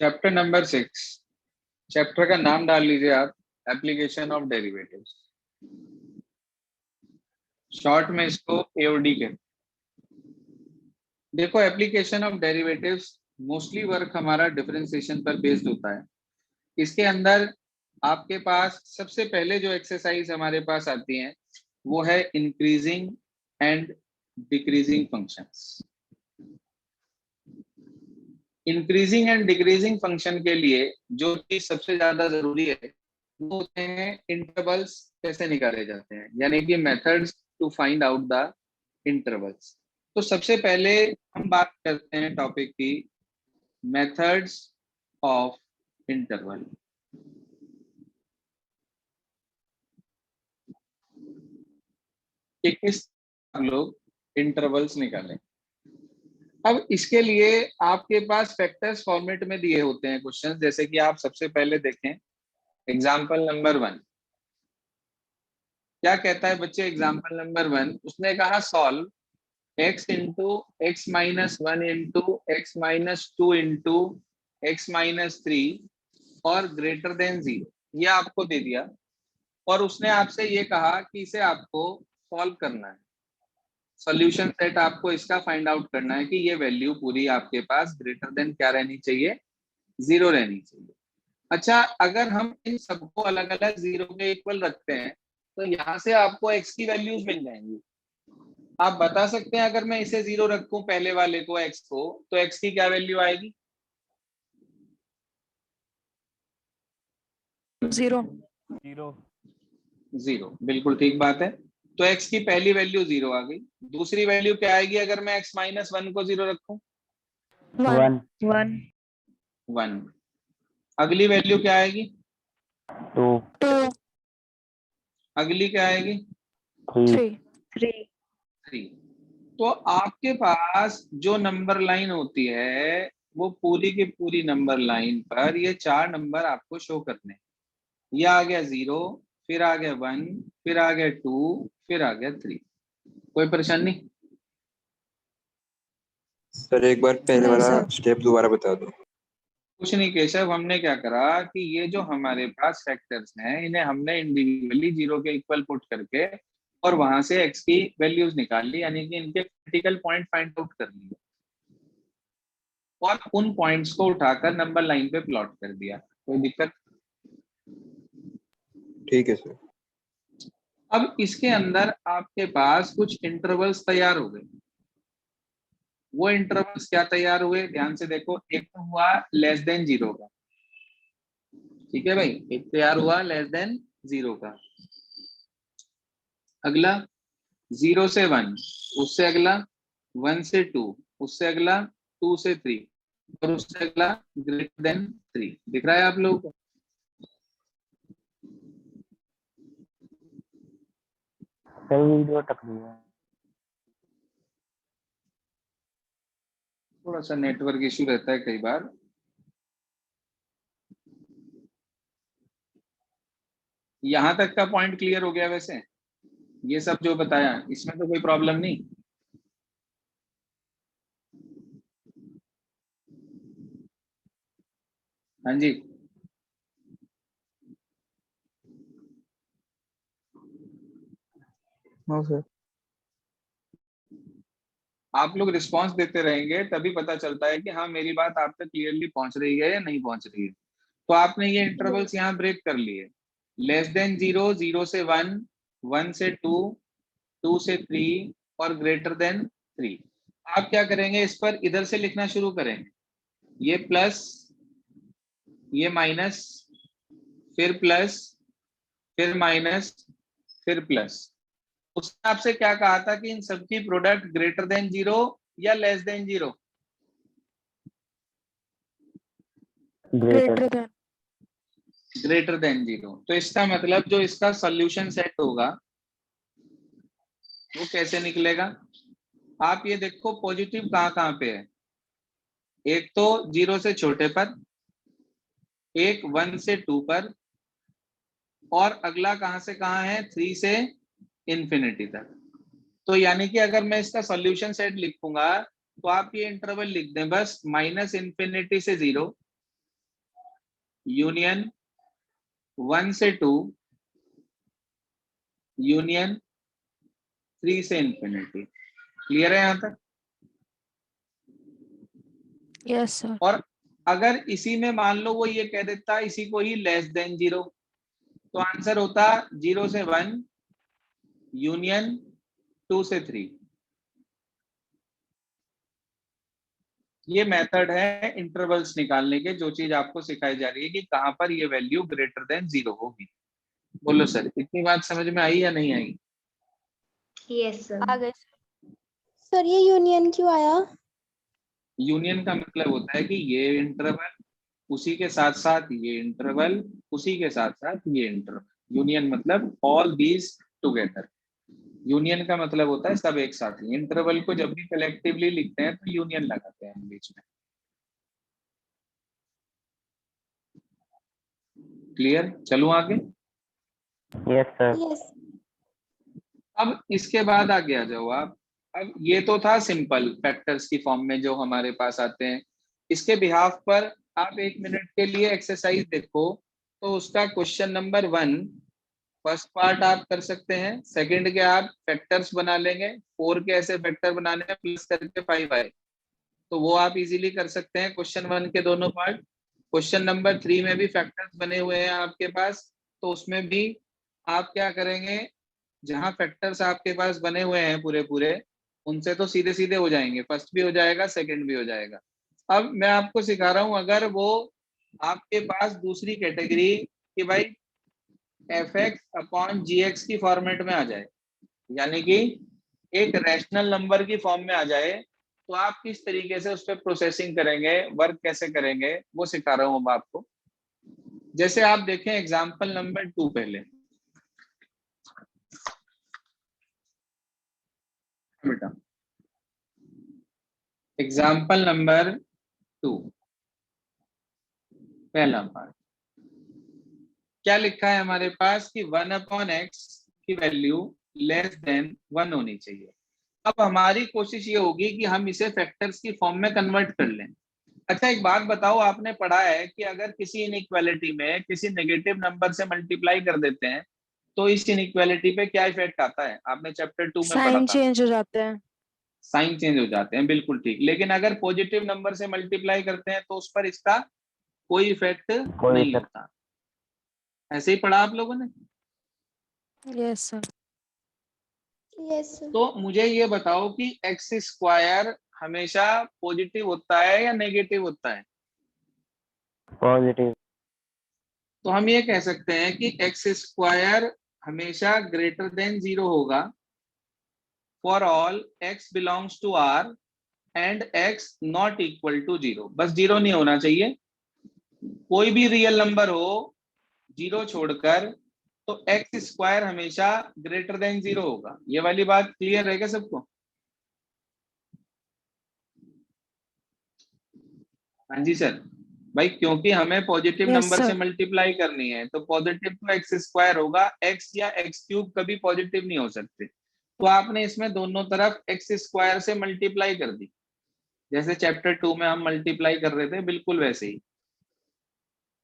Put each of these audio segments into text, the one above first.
Chapter number 6। Chapter का नाम डाल लीजिए आप, एप्लीकेशन ऑफ डेरिवेटिव्स। शॉर्ट में इसको एओडी कहते हैं। देखो, application of derivatives mostly work हमारा डिफरेंशिएशन पर बेस्ड होता है। इसके अंदर आपके पास सबसे पहले जो एक्सरसाइज हमारे पास आती है वो है increasing and decreasing functions. Increasing and decreasing function के लिए जो चीज सबसे ज्यादा जरूरी है वो होते हैं इंटरवल्स कैसे निकाले जाते हैं, यानी कि methods to find out the intervals. तो सबसे पहले हम बात करते हैं टॉपिक की, मेथड्स ऑफ इंटरवल। कि किस लोग इंटरवल्स निकालें। अब इसके लिए आपके पास फैक्टर्स फॉर्मेट में दिए होते हैं क्वेश्चन, जैसे कि आप सबसे पहले देखें एग्जाम्पल नंबर 1। क्या कहता है बच्चे एग्जाम्पल नंबर 1? उसने कहा solve x into x minus 1 into x minus 2 into x minus 3 और ग्रेटर देन 0। ये आपको दे दिया और उसने आपसे ये कहा कि इसे आपको सॉल्व करना है, सॉल्यूशन सेट आपको इसका फाइंड आउट करना है कि ये वैल्यू पूरी आपके पास ग्रेटर देन क्या रहनी चाहिए, 0 रहनी चाहिए। अच्छा, अगर हम इन सबको अलग अलग 0 के इक्वल रखते हैं तो यहाँ से आपको x की वैल्यूज मिल जाएंगी। आप बता सकते हैं अगर मैं इसे 0 रखूं पहले वाले को x को, तो x की क्या वैल्यू आएगी? 0 0। बिल्कुल ठीक बात है। तो x की पहली वैल्यू 0 आ गई। दूसरी वैल्यू क्या आएगी अगर मैं x माइनस 1 को 0 रखूं? 1 1। अगली वैल्यू क्या आएगी? 2 अगली क्या आएगी? 3 3। तो आपके पास जो नंबर लाइन होती है वो पूरी की पूरी नंबर लाइन पर ये 4 नंबर आपको शो करने हैं। ये आ गया 0, फिर आ गया 1, फिर आ गया 2, फिर आ गया 3। कोई परेशानी? सर एक बार पहले नहीं वाला सर। स्टेप दोबारा बता दो। कुछ नहीं केशव, हमने क्या करा कि ये जो हमारे पास फैक्टर्स हैं इन्हें हमने इंडिविजुअली 0 के इक्वल पुट करके और वहां से x की वैल्यूज निकाल ली, यानी कि इनके क्रिटिकल पॉइंट फाइंड आउट कर लिए और उन पॉइंट्स को उठाकर नंबर लाइन पे प्लॉट कर दिया। कोई दिक्कत? ठीक है सर। अब इसके अंदर आपके पास कुछ इंटरवल्स तैयार हो गए। वो इंटरवल्स क्या तैयार हुए, ध्यान से देखो। एक तो हुआ लेस देन 0 का, ठीक है भाई, एक तैयार हुआ लेस देन 0 का। अगला 0 से 1, उससे अगला 1 से 2, उससे अगला 2 से 3 और उससे अगला ग्रेटर देन 3। दिख रहा है आप लोगों को? वीडियो टक रही है। थोड़ा सा नेटवर्क इश्यू रहता है कई बार। यहां तक का पॉइंट क्लियर हो गया? वैसे ये सब जो बताया इसमें तो कोई प्रॉब्लम नहीं? हाँ जी, हाँ सर। आप लोग रिस्पांस देते रहेंगे तभी पता चलता है कि हाँ मेरी बात आप तक क्लियरली पहुंच रही है या नहीं पहुंच रही है। तो आपने ये इंटरवल्स यहाँ ब्रेक कर लिए, लेस देन 0, 0 से 1, 1 से 2, 2 से 3 और ग्रेटर देन 3। आप क्या करेंगे, इस पर इधर से लिखना शुरू करेंगे। ये प्लस, ये माइनस, फिर प्लस, फिर माइनस, फिर प्लस। उसने आपसे क्या कहा था कि इन सबकी प्रोडक्ट ग्रेटर देन 0 या लेस देन 0? Greater than 0। तो इसका मतलब जो इसका सॉल्यूशन सेट होगा वो कैसे निकलेगा? आप ये देखो पॉजिटिव कहाँ कहाँ पे है। एक तो 0 से छोटे पर, एक 1 से 2 पर और अगला कहां से कहां है, 3 से इंफिनिटी तक। तो यानी कि अगर मैं इसका सॉल्यूशन सेट लिखूंगा तो आप ये इंटरवल लिख दें बस, माइनस इंफिनिटी से 0, यूनियन 1 से 2, यूनियन 3 से इंफिनिटी। क्लियर है यहाँ तक? Yes sir. और अगर इसी में मान लो वो ये कह देता इसी को ही लेस देन 0, तो आंसर होता 0 से 1, यूनियन 2 से 3। ये मेथड है इंटरवल्स निकालने के, जो चीज आपको सिखाई जा रही है कि कहां पर ये वैल्यू ग्रेटर देन 0 होगी। बोलो सर, इतनी बात समझ में आई या नहीं आई? Yes sir. आ गए। सर ये यूनियन क्यों आया? यूनियन का मतलब होता है कि ये इंटरवल, उसी के साथ साथ ये इंटरवल, उसी के साथ साथ ये इंटरवल। यूनियन मतलब ऑल दीज टुगेदर। यूनियन का मतलब होता है सब एक साथ ही। इंटरवल को जब भी कलेक्टिवली लिखते हैं तो यूनियन लगाते हैं बीच में। क्लियर? चलो आगे। Yes sir. यस। अब इसके बाद आगे आ जाओ आप। अब ये तो था सिंपल फैक्टर्स की फॉर्म में जो हमारे पास आते हैं। इसके बिहाफ पर आप 1 मिनट के लिए एक्सरसाइज देखो, तो उसका क्वेश्चन नंबर 1 फर्स्ट पार्ट आप कर सकते हैं। सेकंड के आप फैक्टर्स बना लेंगे, 4 के ऐसे फैक्टर बनाने हैं प्लस करके 5 आए, तो वो आप इजीली कर सकते हैं क्वेश्चन 1 के दोनों पार्ट। क्वेश्चन नंबर 3 में भी फैक्टर्स बने हुए हैं आपके पास, तो उसमें भी आप क्या करेंगे, जहां फैक्टर्स आपके पास बने हुए हैं पूरे पूरे, उनसे तो सीधे सीधे हो जाएंगे, फर्स्ट भी हो जाएगा सेकंड भी हो जाएगा। अब मैं आपको सिखा रहा हूं, अगर वो आपके पास दूसरी कैटेगरी कि भाई fx अपॉन gx की फॉर्मेट में आ जाए, यानी कि एक रैशनल नंबर की फॉर्म में आ जाए, तो आप किस तरीके से उस पर प्रोसेसिंग करेंगे, वर्क कैसे करेंगे, वो सिखा रहा हूं मैं आपको। जैसे आप देखें एग्जांपल नंबर 2 पहले बेटा, एग्जाम्पल नंबर 2 पहला पार्ट क्या लिखा है हमारे पास कि 1 अपॉन एक्स की वैल्यू लेस देन 1 होनी चाहिए। अब हमारी कोशिश ये होगी कि हम इसे फैक्टर्स की फॉर्म में कन्वर्ट कर लें। अच्छा एक बात बताओ, आपने पढ़ा है कि अगर किसी इनइक्वालिटी में किसी नेगेटिव नंबर से मल्टीप्लाई कर देते हैं तो इस इनइक्वालिटी पे क्या इफेक्ट आता है? आपने चैप्टर 2 में पढ़ा साइन था। चेंज हो जाते हैं। साइन चेंज हो जाते हैं, बिल्कुल ठीक। लेकिन अगर पॉजिटिव नंबर से मल्टीप्लाई करते हैं तो उस पर इसका कोई इफेक्ट कोई नहीं होता। ऐसे ही पढ़ा आप लोगों ने। Yes sir. यस। तो मुझे ये बताओ कि एक्स स्क्वायर हमेशा पॉजिटिव होता है या नेगेटिव होता है? पॉजिटिव। तो हम ये कह सकते हैं कि एक्स स्क्वायर हमेशा ग्रेटर देन 0 होगा for all x belongs to R and x not equal to 0। बस 0 नहीं होना चाहिए, कोई भी रियल नंबर हो 0 छोड़कर, तो एक्स स्क्वायर हमेशा ग्रेटर देन 0 होगा। ये वाली बात क्लियर रहेगा सबको? हाँ जी सर। भाई क्योंकि हमें पॉजिटिव यस नंबर से सर। मल्टीप्लाई करनी है, तो पॉजिटिव तो एक्स स्क्वायर होगा, एक्स या एक्स क्यूब कभी पॉजिटिव नहीं हो सकते। तो आपने इसमें दोनों तरफ एक्स स्क्वायर से मल्टीप्लाई कर दी, जैसे चैप्टर 2 में हम मल्टीप्लाई कर रहे थे, बिल्कुल वैसे ही।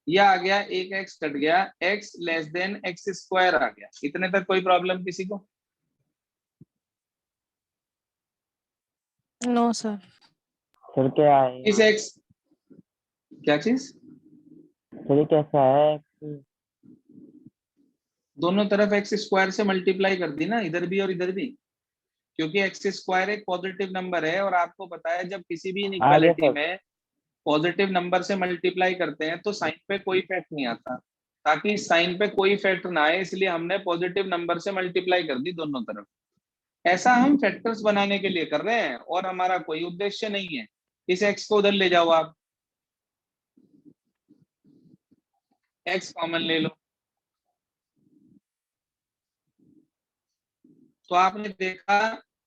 ये आ गया, एक एक्स कट गया, x less than x square आ गया। इतने तक कोई प्रॉब्लम किसी को? No sir. फिर क्या है इस यहाँ? एक्स क्या चीज? फिर ये कैसा है? दोनों तरफ एक्स स्क्वायर से मल्टीप्लाई कर दी ना, इधर भी और इधर भी, क्योंकि एक्स स्क्वायर एक पॉजिटिव नंबर है। और आपको पता है जब किसी भी आगे इनइक्वालिटी सब। में पॉजिटिव नंबर से मल्टीप्लाई करते हैं तो साइन पे कोई इफेक्ट नहीं आता। ताकि साइन पे कोई इफेक्ट ना आए, इसलिए हमने पॉजिटिव नंबर से मल्टीप्लाई कर दी दोनों तरफ। ऐसा हम फैक्टर्स बनाने के लिए कर रहे हैं और हमारा कोई उद्देश्य नहीं है। इस एक्स को उधर ले जाओ, आप एक्स कॉमन ले लो, तो आपने देखा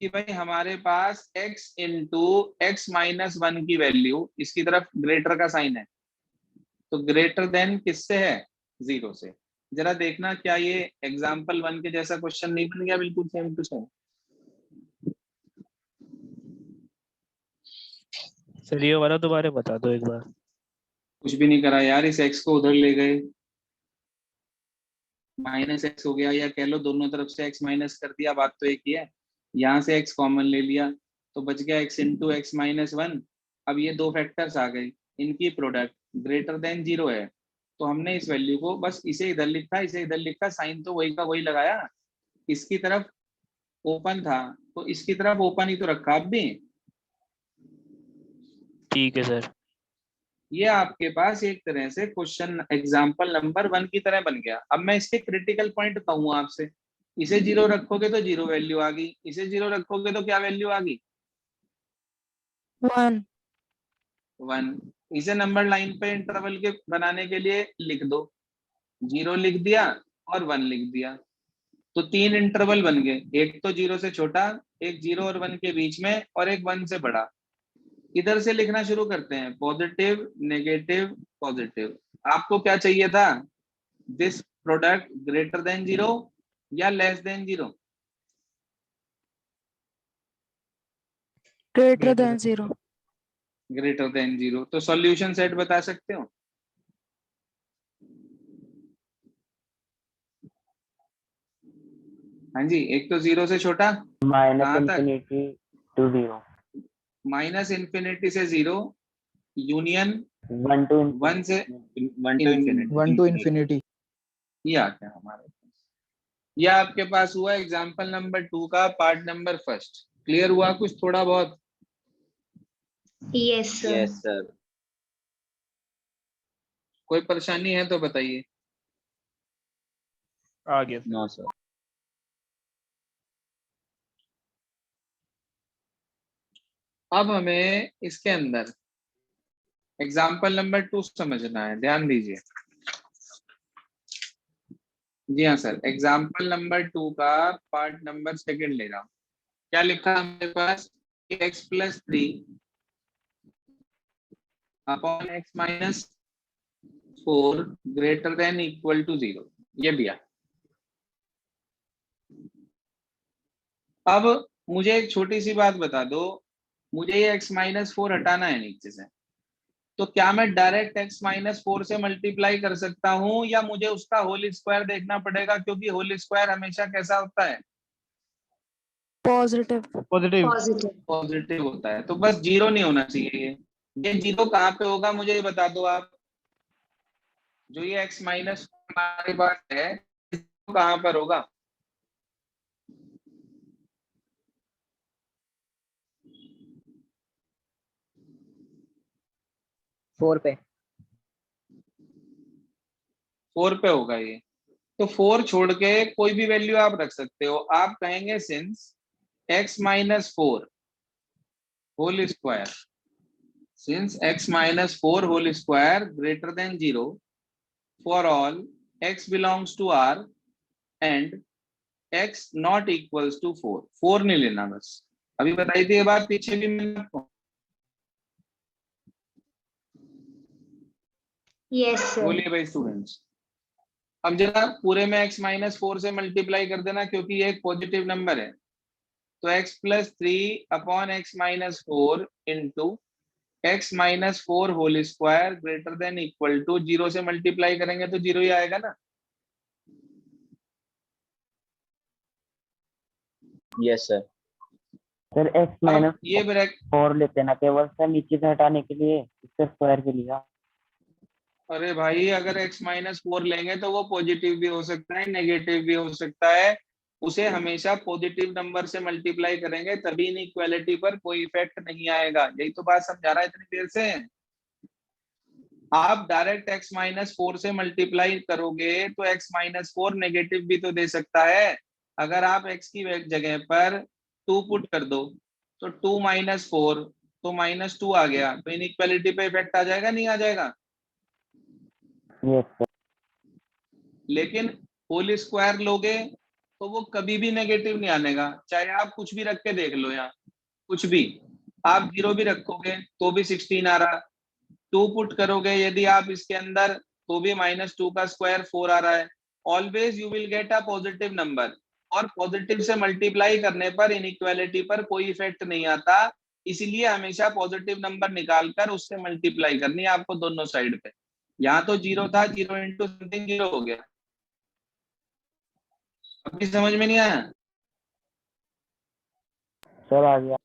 कि भाई हमारे पास x इंटू एक्स माइनस 1 की वैल्यू, इसकी तरफ ग्रेटर का साइन है, तो ग्रेटर देन किससे है? 0 से। जरा देखना क्या ये एग्जाम्पल 1 के जैसा क्वेश्चन नहीं बन गया, बिल्कुल सेम टू सेम। सर ये वाला दोबारा बता दो एक बार। कुछ भी नहीं करा यार, इस x को उधर ले गए, माइनस एक्स हो गया, या कह लो दोनों तरफ से x माइनस कर दिया, बात तो एक ही है। यहाँ से x कॉमन ले लिया तो बच गया x into x minus one. अब ये दो फैक्टर्स आ गए, इनकी प्रोडक्ट ग्रेटर देन 0 है, तो हमने इस वैल्यू को बस इसे इधर लिखा, इसे इधर लिखा, साइन तो वही का वही लगाया। इसकी तरफ ओपन था तो इसकी तरफ ओपन ही तो रखा अब भी। ठीक है सर। ये आपके पास एक तरह से क्वेश्चन एग्जाम्पल नंबर 1 की तरह बन गया। अब मैं इसके क्रिटिकल पॉइंट कहूँ आपसे, इसे 0 रखोगे तो 0 वैल्यू आ गई, इसे 0 रखोगे तो क्या वैल्यू आ गई? 1 1। इसे नंबर लाइन पे इंटरवल के बनाने के लिए लिख दो, 0 लिख दिया और 1 लिख दिया, तो 3 इंटरवल बन गए, एक तो 0 से छोटा, एक 0 और 1 के बीच में, और एक 1 से बड़ा। इधर से लिखना शुरू करते हैं, पॉजिटिव नेगेटिव पॉजिटिव। आपको क्या चाहिए था? दिस प्रोडक्ट ग्रेटर देन 0 या less than 0? greater than 0. Greater than 0। तो सॉल्यूशन सेट बता सकते हो? हाँ जी, एक तो 0 से छोटा, माइनस कहाँ तक? इन्फिनिटी टू 0, माइनस इन्फिनिटी से 0 यूनियन 1 टू 1 से इन्फिनिटी। 1 to infinity. ये आता है हमारे पास। ये आपके पास हुआ एग्जाम्पल नंबर 2 का पार्ट नंबर फर्स्ट। क्लियर हुआ कुछ थोड़ा बहुत? Yes, sir. सर। कोई परेशानी है तो बताइए। आ गया। No sir. अब हमें इसके अंदर एग्जाम्पल नंबर 2 समझना है, ध्यान दीजिए। जी हाँ सर, एग्जाम्पल नंबर 2 का पार्ट नंबर सेकंड ले रहा हूँ। क्या लिखा है हमारे पास? x plus 3 upon x minus 4 greater than equal to 0, ये दिया। अब मुझे एक छोटी सी बात बता दो, मुझे ये x माइनस 4 हटाना है नीचे से, तो क्या मैं डायरेक्ट x माइनस 4 से मल्टीप्लाई कर सकता हूं, या मुझे उसका होल स्क्वायर देखना पड़ेगा? क्योंकि होल स्क्वायर हमेशा कैसा होता है? Positive. पॉजिटिव। Positive. पॉजिटिव होता है। तो बस 0 नहीं होना चाहिए। ये 0 कहाँ पे होगा मुझे ये बता दो आप। जो ये x माइनस हमारे पास है, कहाँ पर होगा? फोर पे 4 पे होगा ये। तो 4 छोड़ के कोई भी वैल्यू आप रख सकते हो। आप कहेंगे since x minus 4 whole square, since x minus 4 whole square greater than 0 for all x belongs to R and x not equals to 4। 4 नहीं लेना बस। अभी बताई थी ये बात पीछे भी मैंने आपको। Yes, sir. बोलिए भाई स्टूडेंट्स। अब जरा पूरे में x माइनस 4 से मल्टीप्लाई कर देना, क्योंकि ये एक पॉजिटिव नंबर है। तो x plus 3 upon x minus 4 into x minus 4 whole square greater than equal to 0 से मल्टीप्लाई करेंगे तो 0 ही आएगा ना। Yes sir. सर x अब माइनस ये ब्रैक 4 लेते ना केवल सर, नीचे से हटाने के लिए इसके स्क्वायर के लिए। अरे भाई, अगर x माइनस 4 लेंगे तो वो पॉजिटिव भी हो सकता है, नेगेटिव भी हो सकता है। उसे हमेशा पॉजिटिव नंबर से मल्टीप्लाई करेंगे, तभी इनइक्वालिटी पर कोई इफेक्ट नहीं आएगा। यही तो बात समझा रहा है इतनी देर से। आप डायरेक्ट x माइनस 4 से मल्टीप्लाई करोगे तो x माइनस 4 नेगेटिव भी तो दे सकता है। अगर आप x की जगह पर 2 पुट कर दो तो 2 माइनस 4 तो माइनस 2 आ गया, तो इनइक्वालिटी पे इफेक्ट आ जाएगा नहीं आ जाएगा? Yes sir. लेकिन होल स्क्वायर लोगे तो वो कभी भी नेगेटिव नहीं आनेगा, चाहे आप कुछ भी रख के देख लो। यहाँ कुछ भी आप 0 भी रखोगे तो भी 16 आ रहा, 2 पुट करोगे यदि आप इसके अंदर तो भी -2 का स्क्वायर 4 आ रहा है। Always you will get a positive number, और पॉजिटिव से मल्टीप्लाई करने पर इनइक्वालिटी पर कोई इफेक्ट नहीं आता। इसलिए हमेशा पॉजिटिव नंबर निकालकर उससे मल्टीप्लाई करनी है आपको दोनों साइड पे। यहाँ तो 0 था, 0 इंटू समथिंग 0 हो गया। अभी समझ में नहीं आया? सर आ गया।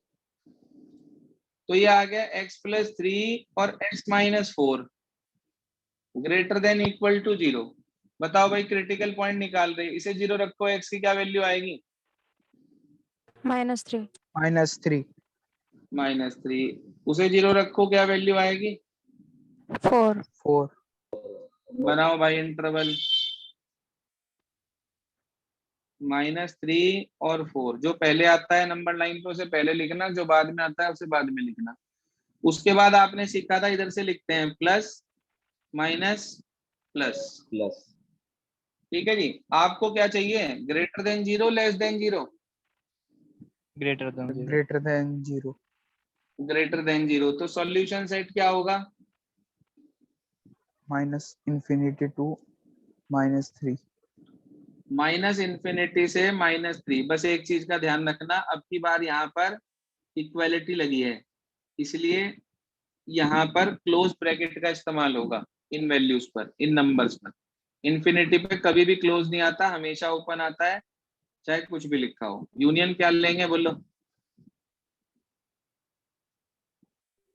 तो ये आ गया x प्लस 3 और x minus 4 greater than equal to 0। बताओ भाई, क्रिटिकल पॉइंट निकाल रहे, इसे 0 रखो, x की क्या वैल्यू आएगी? -3. -3. -3। उसे 0 रखो, क्या वैल्यू आएगी? 4. 4. बनाओ भाई इंटरवल। -3 और 4, जो पहले आता है नंबर लाइन पे उसे पहले लिखना, जो बाद में आता है उसे बाद में लिखना। उसके बाद आपने सीखा था, इधर से लिखते हैं प्लस माइनस प्लस प्लस। ठीक है जी। आपको क्या चाहिए? Greater than 0, less than 0? Greater than 0. Greater than 0। तो सॉल्यूशन सेट क्या होगा? -∞ to -3. -∞ से -3। बस एक चीज का ध्यान रखना, अब की बार यहाँ पर इक्वालिटी लगी है, इसलिए यहाँ पर क्लोज ब्रैकेट का इस्तेमाल होगा इन वैल्यूज पर, इन नंबर्स पर। इन्फिनिटी पे कभी भी क्लोज नहीं आता, हमेशा ओपन आता है, चाहे कुछ भी लिखा हो। यूनियन क्या लेंगे बोलो?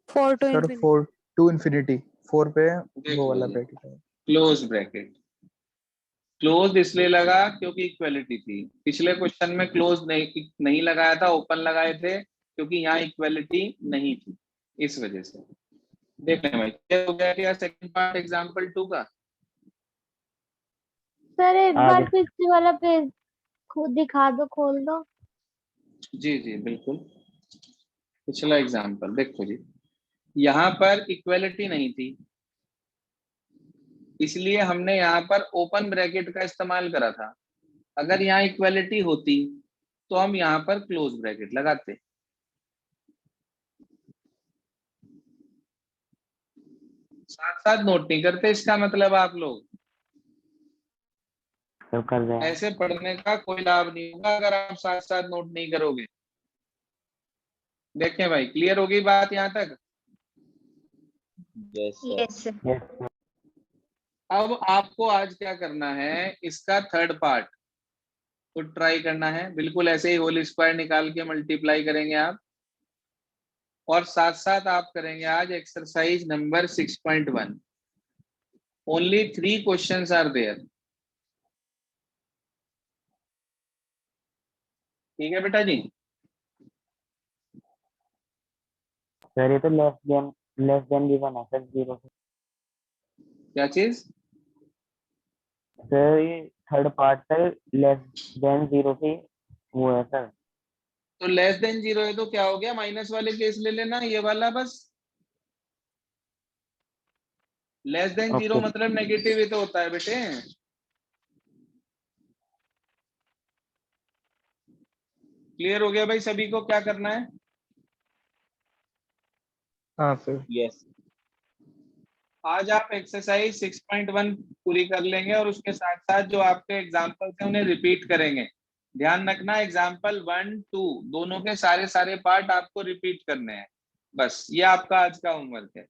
4 to sir infinity. 4 to infinity. 4 पे वो वाला ब्रैकेट है. Close bracket. क्लोज इसलिए लगा क्योंकि इक्वालिटी थी। पिछले क्वेश्चन में क्लोज नहीं लगाया था, ओपन लगाए थे, क्योंकि यहाँ इक्वालिटी नहीं थी, इस वजह से। देख लें भाई, क्या हो गया? क्या सेकंड पार्ट एग्जांपल 2 का? सर एक आ बार गया। पिछले वाला पेज खुद दिखा दो, खोल दो। जी जी बिल्कुल। पिछला एग्जांपल देखो जी, यहाँ पर इक्वालिटी नहीं थी, इसलिए हमने यहाँ पर ओपन ब्रैकेट का इस्तेमाल करा था। अगर यहाँ इक्वालिटी होती तो हम यहाँ पर क्लोज ब्रैकेट लगाते। साथ साथ नोट नहीं करते, इसका मतलब आप लोग सब कर रहे हैं। ऐसे पढ़ने का कोई लाभ नहीं होगा अगर आप साथ साथ नोट नहीं करोगे। देखें भाई, क्लियर होगी बात यहाँ तक? Yes sir. Yes, sir. अब आपको आज क्या करना है, इसका थर्ड पार्ट तो ट्राई करना है। बिल्कुल ऐसे ही होल स्क्वायर निकाल के मल्टीप्लाई करेंगे आप, और साथ साथ आप करेंगे आज exercise number 6.1। Only 3 questions are there. ठीक है बेटा जी? सर ये तो लेस देन गिवन है सर 0 से। क्या चीज? सर ये third part sir less than 0 से वो है सर। तो लेस देन 0 है तो क्या हो गया? माइनस वाले केस ले लेना, ये वाला बस। Less than 0 okay. मतलब नेगेटिव ही तो होता है बेटे। क्लियर हो गया भाई सभी को क्या करना है? हाँ सर. यस। आज आप एक्सरसाइज 6.1 पूरी कर लेंगे और उसके साथ साथ जो आपके एग्जाम्पल्स हैं उन्हें रिपीट करेंगे। ध्यान रखना, एग्जाम्पल 1, 2 दोनों के सारे पार्ट आपको रिपीट करने हैं। बस ये आपका आज का होमवर्क है।